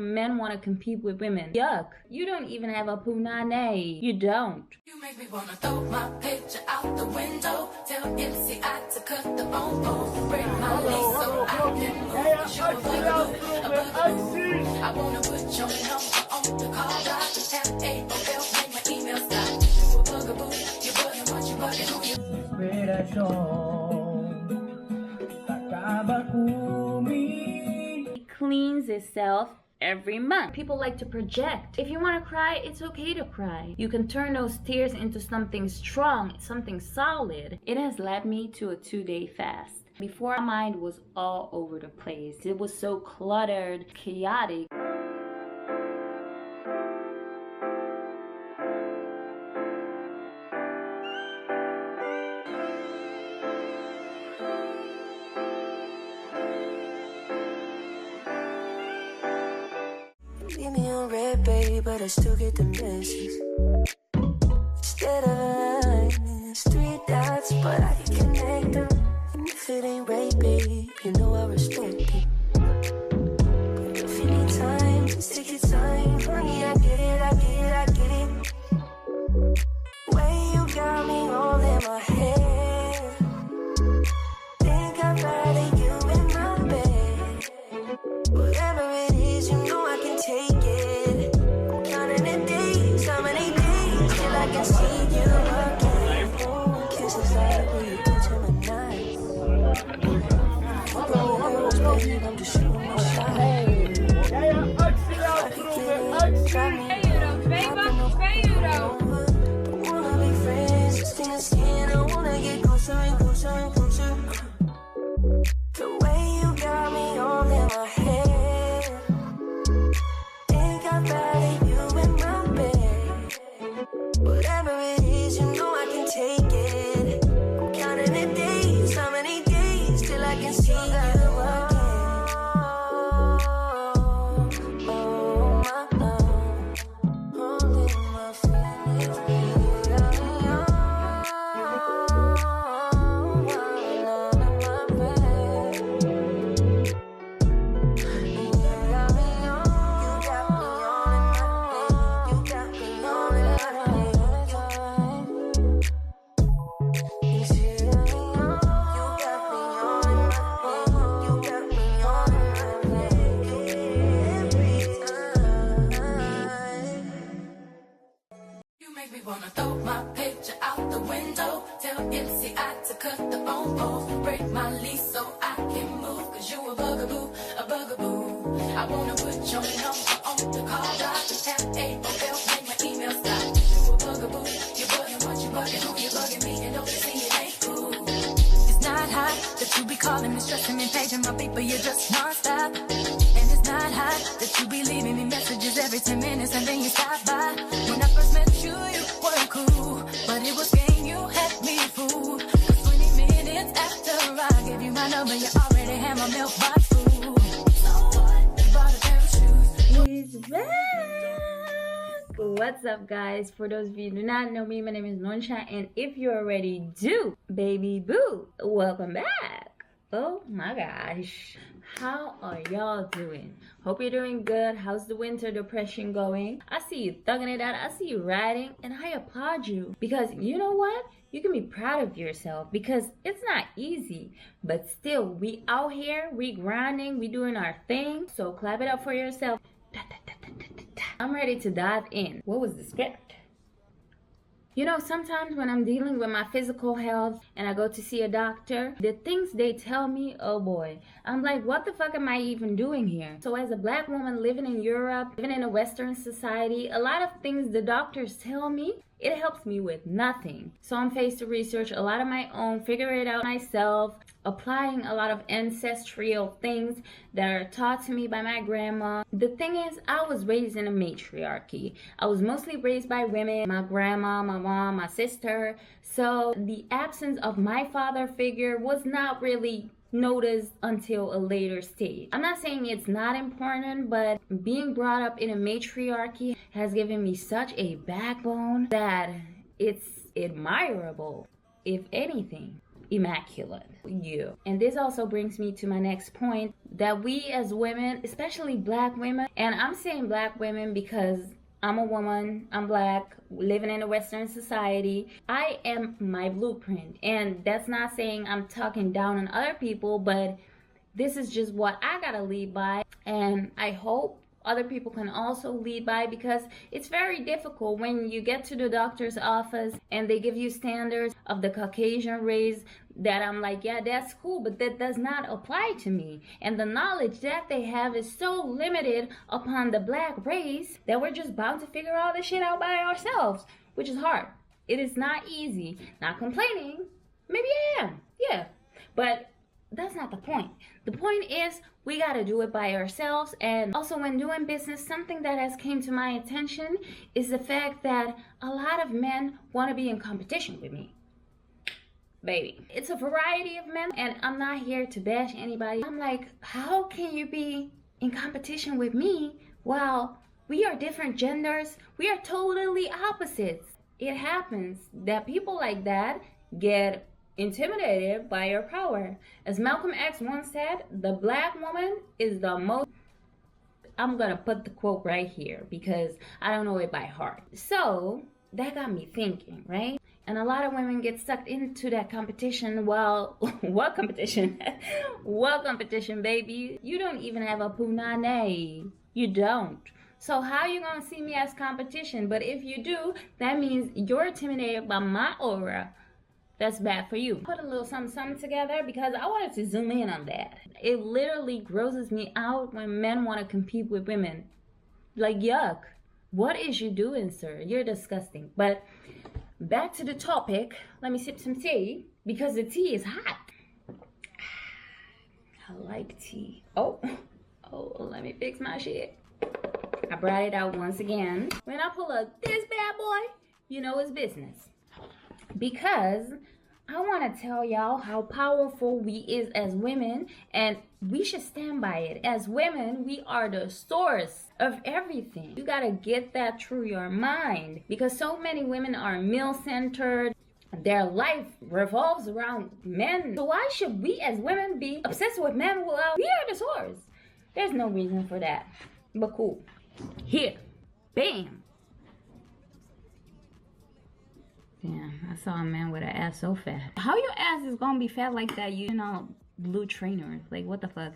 Men want to compete with women. Yuck. You don't even have a punane. You don't. You make me wanna throw my picture out the window. Tell MCI to cut the phone. Break my lease so I can move. I wanna put your number on the call block. Have AOL, make my email stop. You a bugaboo, you bugging what you bugging, who you It cleans itself every month. People like to project. If you want to cry, it's okay to cry. You can turn those tears into something strong, something solid. It has led me to a 2-day fast. Before, my mind was all over the place. It was so cluttered, chaotic. Leave me on red, baby, but I still get the message. Instead of lines, 3 dots, but I can connect them. And if it ain't right, baby, you know I respect it. But if you need time, just take your time, honey. I get it, I get it, I get it. Way you got me all in my head. Think I'd rather you in my bed. Whatever it is, you know I can take it. I'm counting the days, how many days till I can see you again. Kisses like when you touch my night. I'm just shooting my shot. I could get it, try me. Don't wanna be friends, just skin to skin. I wanna get closer and closer and closer. The way you got me all in my head. Think I'd rather you in my bed. Whatever it is, you know I can take it. I'm counting the days, how many days till I can see you again. Oh, my love, holding my feelings, You make me wanna throw my picture out the window. Tell MCI to cut the phone. Break my lease so I can move. Cause you a bugaboo, a bugaboo. I wanna put your number on the call block. Have AOL, make my email stop. You a bugaboo, you bugging what you bugging, who you bugging me, and don't you see it ain't cool. It's not hot that you be calling me, stressing me, paging my people, you're just non-stop. And it's not hot that you be leaving me messages every 10 minutes and then you stop by. When I first met you, you weren't cool, but it was game, you had me fooled. 20 minutes after I gave you my number, you already had my mailbox full. So what? You bought a pair of shoes. He's back. What's up, guys? For those of you who do not know me, my name is Nonsha, and if you already do, baby boo, welcome back. Oh my gosh, how are y'all doing? Hope you're doing good. How's the winter depression going? I see you thugging it out. I see you riding, and I applaud you, because you know what? You can be proud of yourself, because it's not easy, but still, we out here, we grinding, we doing our thing. So clap it up for yourself. I'm ready to dive in. What was the script? You know, sometimes when I'm dealing with my physical health and I go to see a doctor, the things they tell me, oh boy, I'm like, what the fuck am I even doing here? So as a black woman living in Europe, living in a Western society, a lot of things the doctors tell me, it helps me with nothing. So I'm faced to research a lot of my own, figure it out myself, applying a lot of ancestral things that are taught to me by my grandma. The thing is, I was raised in a matriarchy. I was mostly raised by women, my grandma, my mom, my sister. So the absence of my father figure was not really noticed until a later stage. I'm not saying it's not important, but being brought up in a matriarchy has given me such a backbone that it's admirable, if anything. immaculate you. And this also brings me to my next point, that we as women, especially black women, and I'm saying black women because I'm a woman, I'm black, living in a Western society. I am my blueprint. And that's not saying I'm talking down on other people, but this is just what I gotta lead by. And I hope other people can also lead by, because it's very difficult when you get to the doctor's office and they give you standards of the Caucasian race that I'm like, yeah, that's cool, but that does not apply to me. And the knowledge that they have is so limited upon the black race that we're just bound to figure all this shit out by ourselves, which is hard. It is not easy. Not complaining. Maybe I am. Yeah. But that's not the point. The point is we got to do it by ourselves. And also when doing business, something that has came to my attention is the fact that a lot of men want to be in competition with me. Baby, it's a variety of men, and I'm not here to bash anybody. I'm like, how can you be in competition with me while we are different genders? We are totally opposites. It happens that people like that get intimidated by your power. As Malcolm X once said, the black woman is the most... I'm gonna put the quote right here because I don't know it by heart. So that got me thinking, right? And a lot of women get sucked into that competition. Well, what competition? What competition, baby? You don't even have a punane. You don't. So how you gonna see me as competition? But if you do, that means you're intimidated by my aura. That's bad for you. Put a little something together because I wanted to zoom in on that. It literally grosses me out when men want to compete with women. Like, yuck. What is you doing, sir? You're disgusting. But back to the topic. Let me sip some tea because the tea is hot. I like tea. Oh, let me fix my shit. I brought it out once again. When I pull up this bad boy, you know it's business. Because I want to tell y'all how powerful we is as women, and we should stand by it. As women, we are the source of everything. You got to get that through your mind, because so many women are male-centered. Their life revolves around men. So why should we as women be obsessed with men while we are the source? There's no reason for that. But cool. Here. Bam. Damn, I saw a man with an ass so fat. How your ass is gonna be fat like that? You know, blue trainer. Like, what the fuck?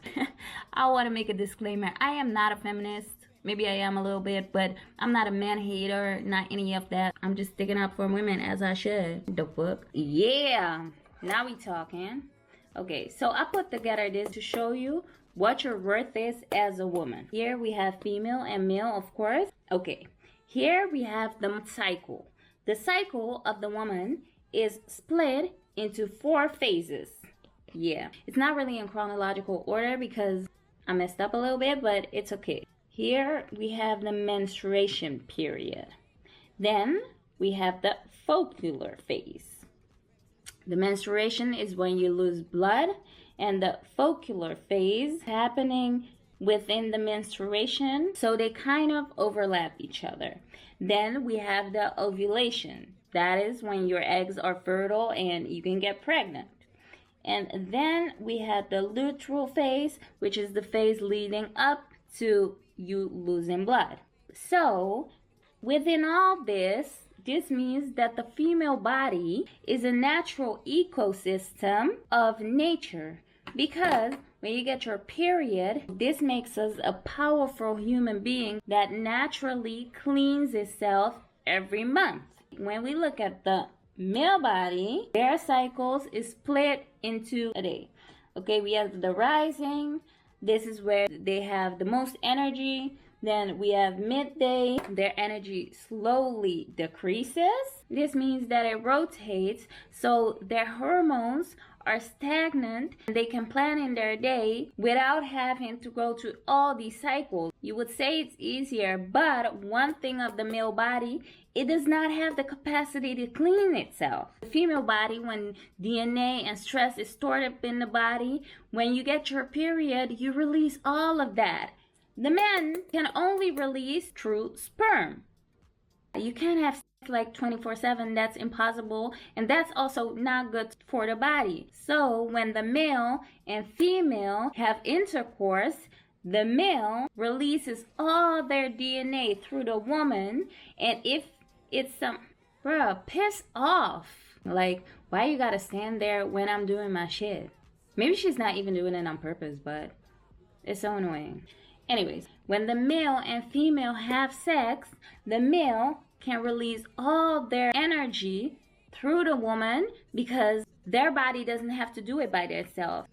I want to make a disclaimer. I am not a feminist. Maybe I am a little bit, but I'm not a man hater. Not any of that. I'm just sticking up for women as I should. The fuck? Yeah. Now we talking. Okay, so I put together this to show you what your worth is as a woman. Here we have female and male, of course. Okay, here we have the cycle. The cycle of the woman is split into 4 phases. Yeah, it's not really in chronological order because I messed up a little bit, but it's okay. Here we have the menstruation period. Then we have the follicular phase. The menstruation is when you lose blood, and the follicular phase happening within the menstruation, so they kind of overlap each other. Then we have the ovulation. That is when your eggs are fertile and you can get pregnant. And then we have the luteal phase, which is the phase leading up to you losing blood. So within all this, this means that the female body is a natural ecosystem of nature, because when you get your period, this makes us a powerful human being that naturally cleans itself every month. When we look at the male body, their cycles is split into a day. Okay, we have the rising. This is where they have the most energy. Then we have midday. Their energy slowly decreases. This means that it rotates, so their hormones are stagnant and they can plan in their day without having to go through all these cycles. You would say it's easier, but one thing of the male body, it does not have the capacity to clean itself. The female body, when DNA and stress is stored up in the body, when you get your period, you release all of that. The men can only release through sperm. You can't have sex like 24/7. That's impossible, and that's also not good for the body. So when the male and female have intercourse, the male releases all their DNA through the woman, and if it's some, bruh, piss off. Like, why you gotta stand there when I'm doing my shit? Maybe she's not even doing it on purpose, but it's so annoying. Anyways, when the male and female have sex, the male can release all their energy through the woman because their body doesn't have to do it by themselves.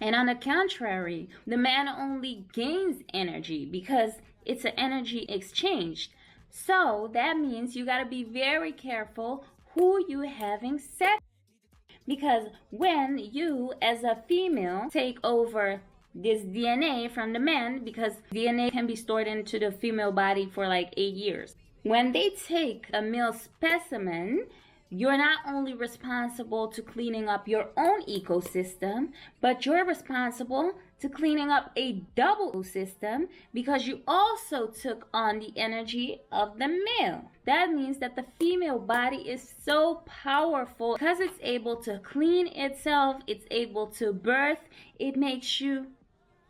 And on the contrary, the man only gains energy because it's an energy exchange. So that means you gotta be very careful who you having sex with. Because when you as a female take over this DNA from the man, because DNA can be stored into the female body for like 8 years. When they take a male specimen, you're not only responsible to cleaning up your own ecosystem, but you're responsible to cleaning up a double system because you also took on the energy of the male. That means that the female body is so powerful because it's able to clean itself, it's able to birth, it makes you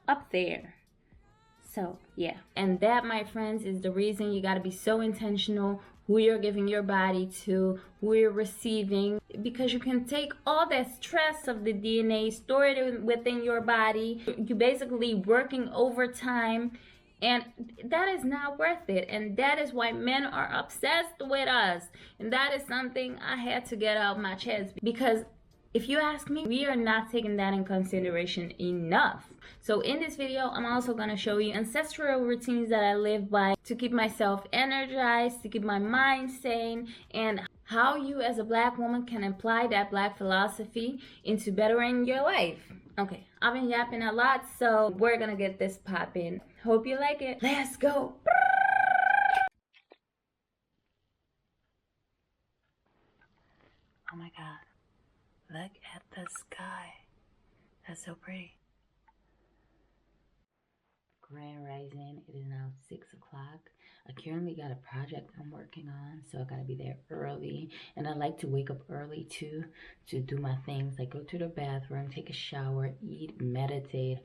up there. So yeah, and that, my friends, is the reason you got to be so intentional who you're giving your body to, who you're receiving, because you can take all that stress of the DNA, store it within your body. You're basically working overtime, and that is not worth it. And that is why men are obsessed with us, and that is something I had to get out of my chest, because if you ask me, we are not taking that in consideration enough. So in this video, I'm also going to show you ancestral routines that I live by to keep myself energized, to keep my mind sane, and how you as a black woman can apply that black philosophy into bettering your life. Okay, I've been yapping a lot, so we're going to get this popping. Hope you like it. Let's go. Oh my God. Look at the sky. That's so pretty. Grand Rising. It is now 6 o'clock. I currently got a project I'm working on, so I gotta be there early. And I like to wake up early too, to do my things, like go to the bathroom, take a shower, eat, meditate,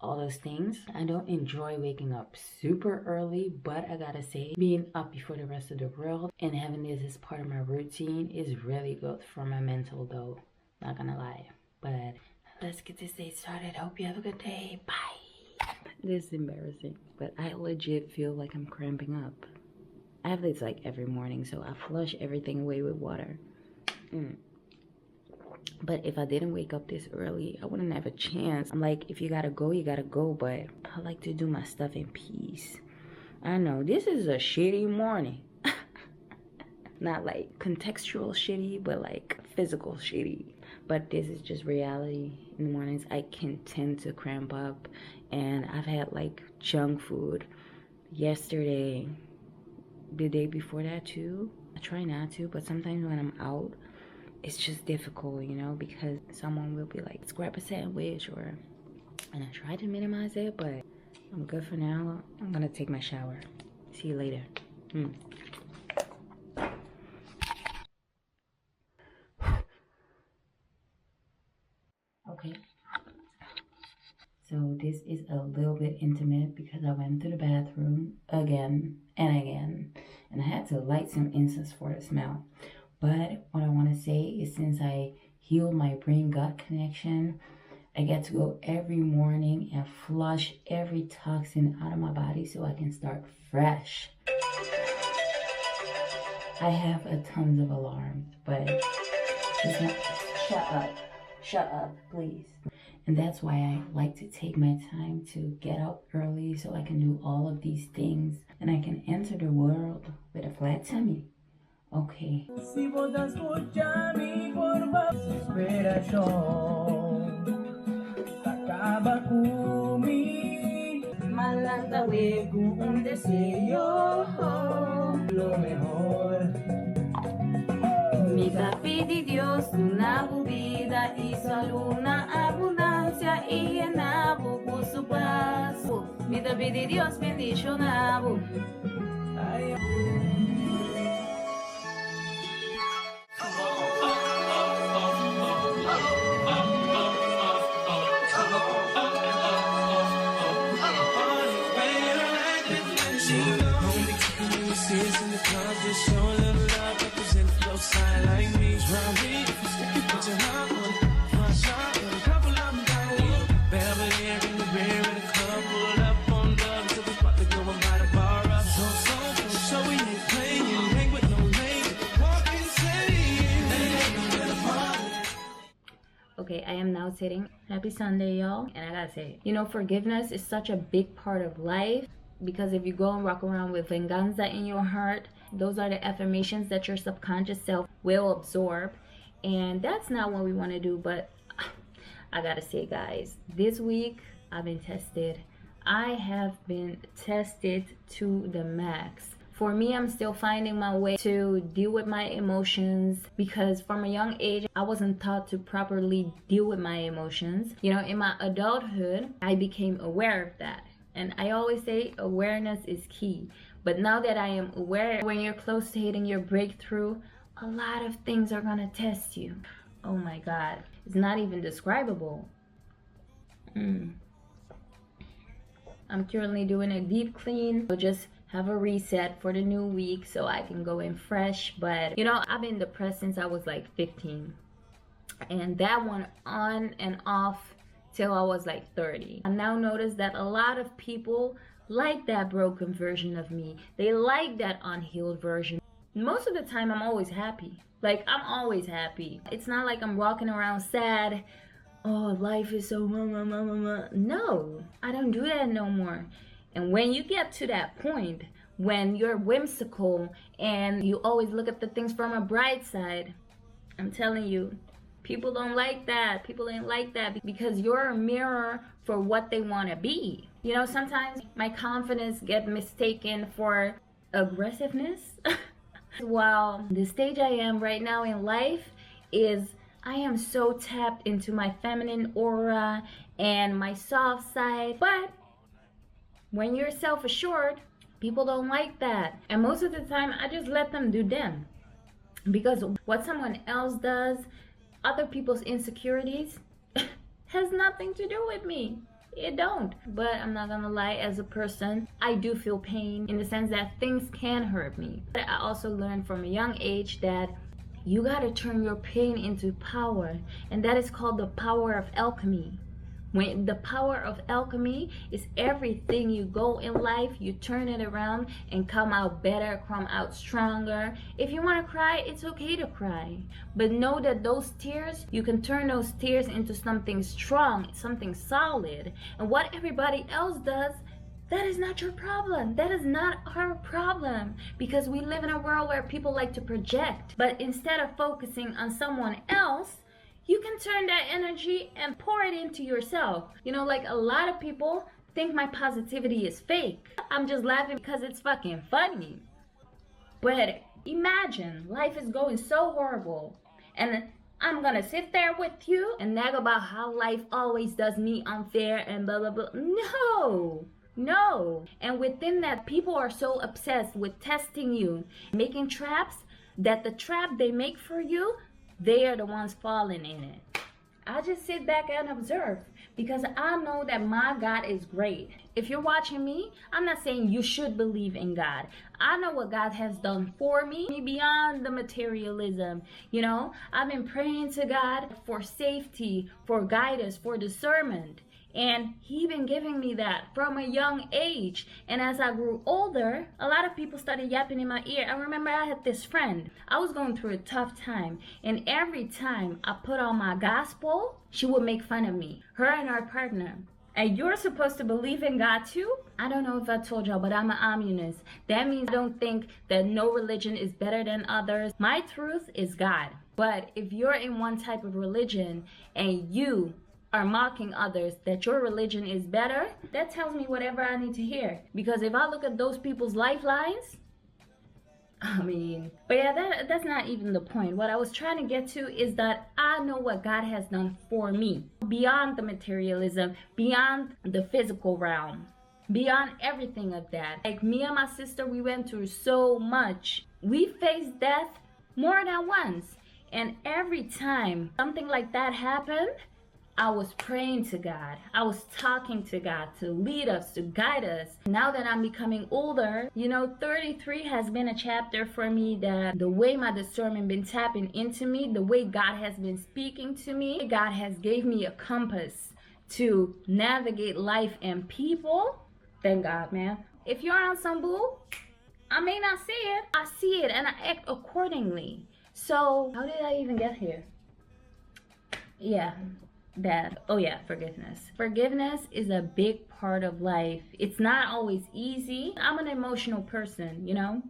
all those things. I don't enjoy waking up super early, but I gotta say, being up before the rest of the world and having this as part of my routine is really good for my mental though. Not gonna lie. But let's get this day started. Hope you have a good day. Bye. This is embarrassing, but I legit feel like I'm cramping up. I have this like every morning, so I flush everything away with water. But if I didn't wake up this early, I wouldn't have a chance. I'm like, if you gotta go, you gotta go, but I like to do my stuff in peace. I know, this is a shitty morning. Not like contextual shitty, but like physical shitty. But this is just reality. In the mornings, I can tend to cramp up. And I've had like junk food yesterday, the day before that too. I try not to, but sometimes when I'm out, it's just difficult, you know, because someone will be like, let's grab a sandwich, or, and I try to minimize it, but I'm good for now. I'm gonna take my shower. See you later. Okay. So this is a little bit intimate because I went to the bathroom again and again, and I had to light some incense for the smell. But what I want to say is, since I healed my brain-gut connection, I get to go every morning and flush every toxin out of my body so I can start fresh. I have a tons of alarms, but it's not. Shut up, please. And that's why I like to take my time to get up early so I can do all of these things and I can enter the world with a flat tummy. Okay. Me da pide Dios una vida y solo una abundancia y enabo por su paz. Me da pide Dios bendicionado. see us in the club, just show a little love, represent your side like me. Round me, if you stick it, put your heart on it. One shot with a couple of them down. Beverly in the rear with a couple up on love, till we about to go and buy the bar up. So we ain't playing, hang with no lane, walk insane. Okay, I am now sitting. Happy Sunday, y'all. And I gotta say, you know, forgiveness is such a big part of life, because if you go and walk around with venganza in your heart, those are the affirmations that your subconscious self will absorb, and that's not what we want to do. But I gotta say, guys, this week I've been tested. I have been tested to the max. For me, I'm still finding my way to deal with my emotions, because from a young age, I wasn't taught to properly deal with my emotions. You know, in my adulthood, I became aware of that. And I always say awareness is key. But now that I am aware, when you're close to hitting your breakthrough, a lot of things are gonna test you. Oh my God, it's not even describable. I'm currently doing a deep clean. So just have a reset for the new week so I can go in fresh. But you know, I've been depressed since I was like 15. And that went on and off till I was like 30. I now notice that a lot of people like that broken version of me. They like that unhealed version. Most of the time, I'm always happy. Like, I'm always happy. It's not like I'm walking around sad. Oh, life is so No, I don't do that no more. And when you get to that point, when you're whimsical and you always look at the things from a bright side, I'm telling you, people don't like that. People ain't like that, because you're a mirror for what they want to be. You know, sometimes my confidence gets mistaken for aggressiveness. While the stage I am right now in life is I am so tapped into my feminine aura and my soft side. But when you're self-assured, people don't like that. And most of the time, I just let them do them. Because what someone else does, other people's insecurities, has nothing to do with me. It don't. But I'm not gonna lie, as a person, I do feel pain in the sense that things can hurt me. But I also learned from a young age that you gotta turn your pain into power, and that is called the power of alchemy. When the power of alchemy is everything you go in life, you turn it around and come out better, come out stronger. If you want to cry, it's okay to cry. But know that those tears, you can turn those tears into something strong, something solid. And what everybody else does, that is not your problem. That is not our problem. Because we live in a world where people like to project. But instead of focusing on someone else, you can turn that energy and pour it into yourself. You know, like a lot of people think my positivity is fake. I'm just laughing because it's fucking funny. But imagine life is going so horrible, and I'm gonna sit there with you and nag about how life always does me unfair and blah blah blah. No. And within that, people are so obsessed with testing you, making traps, that the trap they make for you, they are the ones falling in it. I just sit back and observe, because I know that my God is great. If you're watching me, I'm not saying you should believe in God. I know what God has done for me beyond the materialism. You know, I've been praying to God for safety, for guidance, for discernment. And he been giving me that from a young age. And as I grew older, a lot of people started yapping in my ear. I remember I had this friend. I was going through a tough time. And every time I put on my gospel, she would make fun of me. Her and her partner. And you're supposed to believe in God too? I don't know if I told y'all, but I'm an communist. That means I don't think that no religion is better than others. My truth is God. But if you're in one type of religion and you are mocking others that your religion is better, that tells me whatever I need to hear. Because if I look at those people's lifelines, but yeah, that's not even the point. What I was trying to get to is that I know what God has done for me. Beyond the materialism, beyond the physical realm, beyond everything of that. Like me and my sister, we went through so much. We faced death more than once. And every time something like that happened, I was praying to God. I was talking to God to lead us, to guide us. Now that I'm becoming older, you know, 33 has been a chapter for me that the way my discernment been tapping into me, the way God has been speaking to me, God has gave me a compass to navigate life and people. Thank God, man. If you're on some bull, I may not see it. I see it and I act accordingly. So how did I even get here? Yeah. That, oh yeah, forgiveness. Forgiveness is a big part of life. It's not always easy. I'm an emotional person, you know,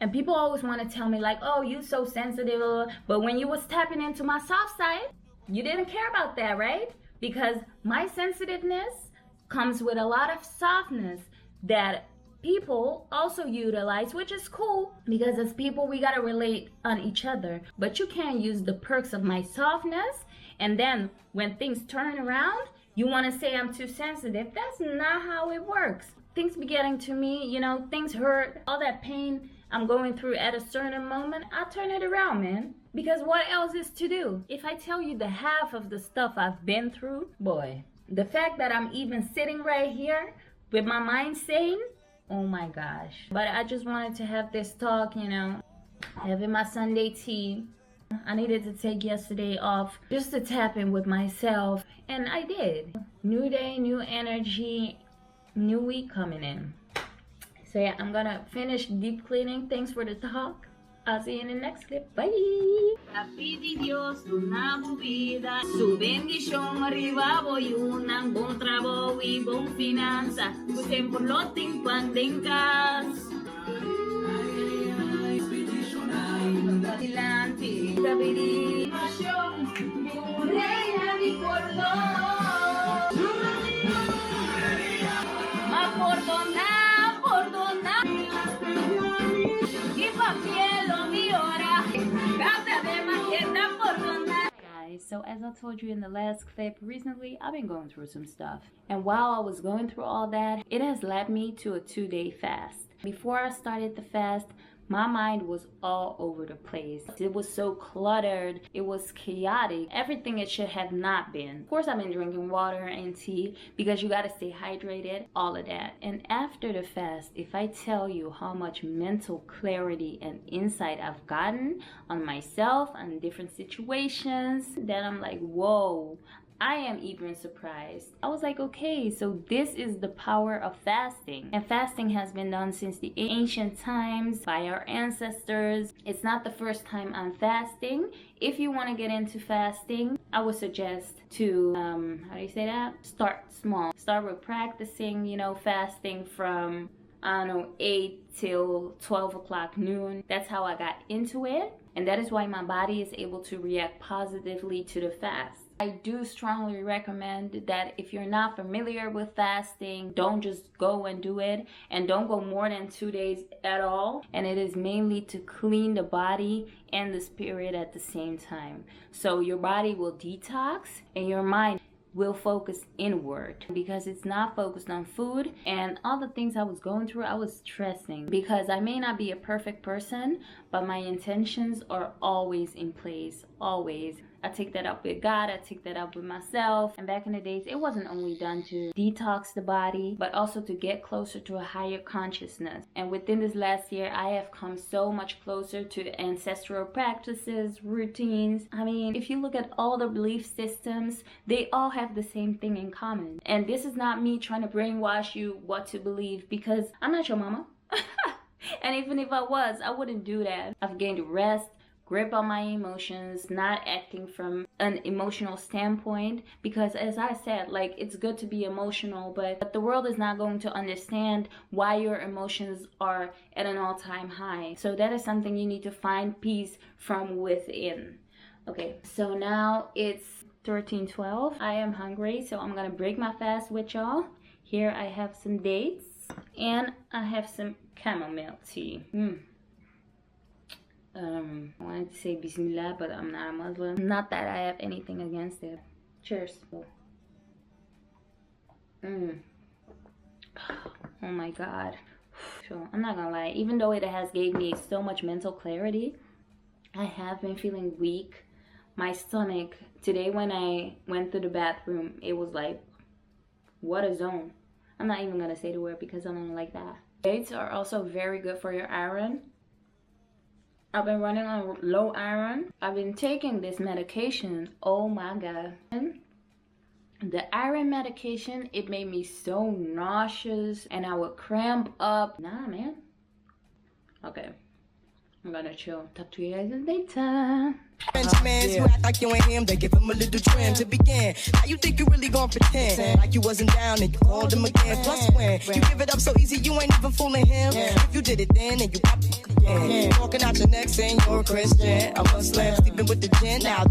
and people always want to tell me like, oh, you so sensitive, but when you was tapping into my soft side, you didn't care about that, right? Because my sensitiveness comes with a lot of softness that people also utilize, which is cool, because as people we gotta relate on each other. But you can't use the perks of my softness and then when things turn around, you want to say I'm too sensitive. That's not how it works. Things be getting to me, you know, things hurt, all that pain I'm going through at a certain moment, I turn it around, man. Because what else is to do? If I tell you the half of the stuff I've been through, boy, the fact that I'm even sitting right here with my mind sane, oh my gosh. But I just wanted to have this talk, you know, having my Sunday tea. I needed to take yesterday off just to tap in with myself, and I did. New day, new energy, new week coming in. So yeah, I'm gonna finish deep cleaning. Thanks for the talk. I'll see you in the next clip. Bye. Pidi Dios una vida, su bendición arriba voy un buen trabajo y bon finanza, usen por lo timpandencas. Adelante, la bendición, mi reina, mi cordón, ma perdona, y pa' cielo mi hora, canta de majestad perdona. Guys, so as I told you in the last clip, recently I've been going through some stuff. And while I was going through all that, it has led me to a 2-day fast. Before I started the fast, my mind was all over the place. It was so cluttered. It was chaotic. Everything it should have not been. Of course, I've been drinking water and tea because you gotta stay hydrated, all of that. And after the fast, if I tell you how much mental clarity and insight I've gotten on myself and different situations, then I'm like, whoa. I am even surprised. I was like, okay, so this is the power of fasting. And fasting has been done since the ancient times by our ancestors. It's not the first time I'm fasting. If you want to get into fasting, I would suggest to, how do you say that? Start small. Start with practicing, you know, fasting from, I don't know, 8 till 12 o'clock noon. That's how I got into it. And that is why my body is able to react positively to the fast. I do strongly recommend that if you're not familiar with fasting, don't just go and do it, and don't go more than 2 days at all. And it is mainly to clean the body and the spirit at the same time. So your body will detox and your mind will focus inward because it's not focused on food. And all the things I was going through, I was stressing because I may not be a perfect person, but my intentions are always in place, always. I take that up with God, I take that up with myself. And back in the days, it wasn't only done to detox the body, but also to get closer to a higher consciousness. And within this last year, I have come so much closer to ancestral practices, routines. I mean, if you look at all the belief systems, they all have the same thing in common. And this is not me trying to brainwash you what to believe, because I'm not your mama. And even if I was, I wouldn't do that. I've gained rest, grip on my emotions, not acting from an emotional standpoint, because as I said, like, it's good to be emotional, but the world is not going to understand why your emotions are at an all-time high. So that is something you need to find peace from within. Okay, so now it's 13:12. I am hungry, so I'm gonna break my fast with y'all. Here I have some dates and I have some chamomile tea. I wanted to say Bismillah, but I'm not a Muslim. Not that I have anything against it. Cheers. Oh my God. So I'm not gonna lie, even though it has gave me so much mental clarity, I have been feeling weak, my stomach today when I went to the bathroom, it was like, what a zone. I'm not even gonna say the word because I don't like that. Dates are also very good for your iron. I've been running on low iron. I've been taking this medication. Oh my god. The iron medication, it made me so nauseous and I would cramp up. Nah, man. Okay. I'm gonna chill. Talk to you guys later. Benjamins who act like you ain't him, they give him a little trim to begin. Now you think you really gon' pretend like you wasn't down and you called him again. Plus when you give it up so easy, you ain't even fooling him. If you did it then and you popped it again. Walking out your neck saying you're a Christian, a Muslim, sleeping with the gin. Now